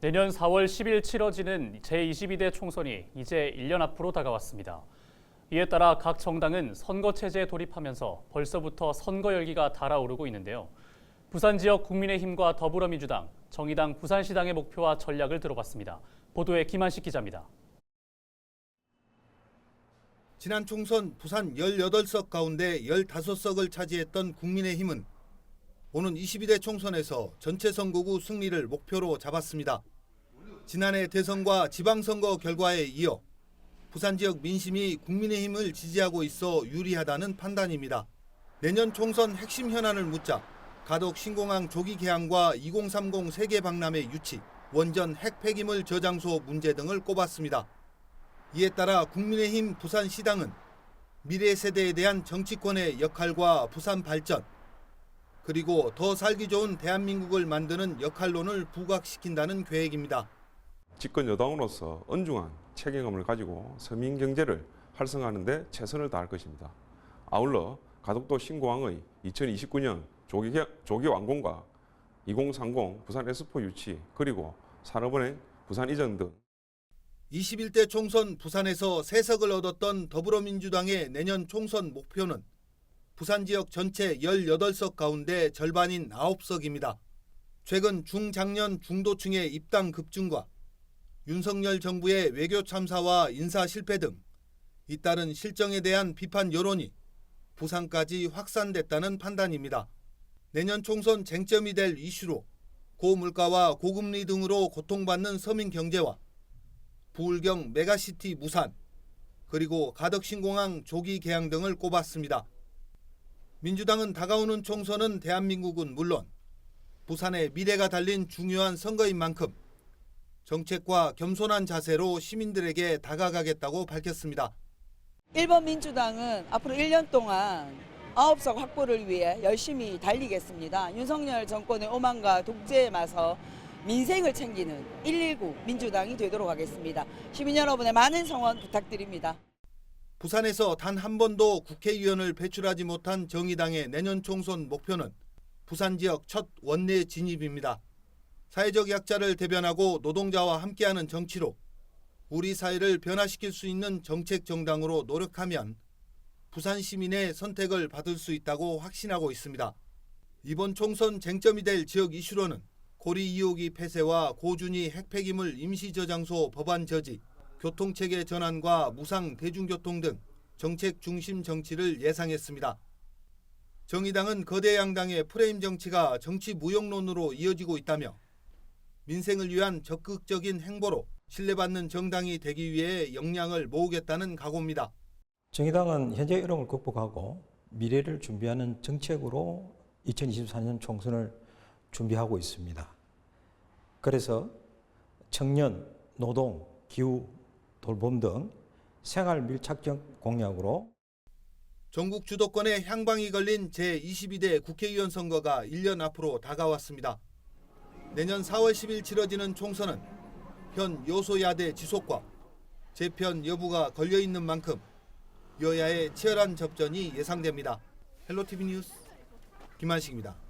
내년 4월 10일 치러지는 제22대 총선이 이제 1년 앞으로 다가왔습니다. 이에 따라 각 정당은 선거체제에 돌입하면서 벌써부터 선거 열기가 달아오르고 있는데요. 부산 지역 국민의힘과 더불어민주당, 정의당 부산시당의 목표와 전략을 들어봤습니다. 보도에 김한식 기자입니다. 지난 총선 부산 18석 가운데 15석을 차지했던 국민의힘은 오는 22대 총선에서 전체 선거구 승리를 목표로 잡았습니다. 지난해 대선과 지방선거 결과에 이어 부산 지역 민심이 국민의힘을 지지하고 있어 유리하다는 판단입니다. 내년 총선 핵심 현안을 묻자 가덕 신공항 조기 개항과 2030 세계 박람회 유치, 원전 핵 폐기물 저장소 문제 등을 꼽았습니다. 이에 따라 국민의힘 부산시당은 미래 세대에 대한 정치권의 역할과 부산 발전, 그리고 더 살기 좋은 대한민국을 만드는 역할론을 부각시킨다는 계획입니다. 집권 여당으로서 엄중한 책임감을 가지고 서민 경제를 활성화하는 데 최선을 다할 것입니다. 아울러 가덕도 신공항의 2029년 조기 완공과 2030 부산 S4 유치, 그리고 산업은행 부산 이전 등 21대 총선 부산에서 3석을 얻었던 더불어민주당의 내년 총선 목표는 부산 지역 전체 18석 가운데 절반인 9석입니다. 최근 중장년 중도층의 입당 급증과 윤석열 정부의 외교 참사와 인사 실패 등 잇따른 실정에 대한 비판 여론이 부산까지 확산됐다는 판단입니다. 내년 총선 쟁점이 될 이슈로 고물가와 고금리 등으로 고통받는 서민 경제와 부울경 메가시티 무산, 그리고 가덕 신공항 조기 개항 등을 꼽았습니다. 민주당은 다가오는 총선은 대한민국은 물론 부산의 미래가 달린 중요한 선거인 만큼 정책과 겸손한 자세로 시민들에게 다가가겠다고 밝혔습니다. 1번 민주당은 앞으로 1년 동안 9석 확보를 위해 열심히 달리겠습니다. 윤석열 정권의 오만과 독재에 맞서 민생을 챙기는 119 민주당이 되도록 하겠습니다. 시민 여러분의 많은 성원 부탁드립니다. 부산에서 단 한 번도 국회의원을 배출하지 못한 정의당의 내년 총선 목표는 부산 지역 첫 원내 진입입니다. 사회적 약자를 대변하고 노동자와 함께하는 정치로 우리 사회를 변화시킬 수 있는 정책 정당으로 노력하면 부산 시민의 선택을 받을 수 있다고 확신하고 있습니다. 이번 총선 쟁점이 될 지역 이슈로는 고리 2호기 폐쇄와 고준위 핵폐기물 임시저장소 법안 저지, 교통체계 전환과 무상 대중교통 등 정책 중심 정치를 예상했습니다. 정의당은 거대 양당의 프레임 정치가 정치 무용론으로 이어지고 있다며 민생을 위한 적극적인 행보로 신뢰받는 정당이 되기 위해 역량을 모으겠다는 각오입니다. 정의당은 현재 어려움을 극복하고 미래를 준비하는 정책으로 2024년 총선을 준비하고 있습니다. 그래서 청년, 노동, 기후, 돌봄 등 생활 밀착적 공약으로 전국 주도권에 향방이 걸린 제22대 국회의원 선거가 1년 앞으로 다가왔습니다. 내년 4월 10일 치러지는 총선은 현 여소야대 지속과 재편 여부가 걸려있는 만큼 여야의 치열한 접전이 예상됩니다. 헬로티비 뉴스 김한식입니다.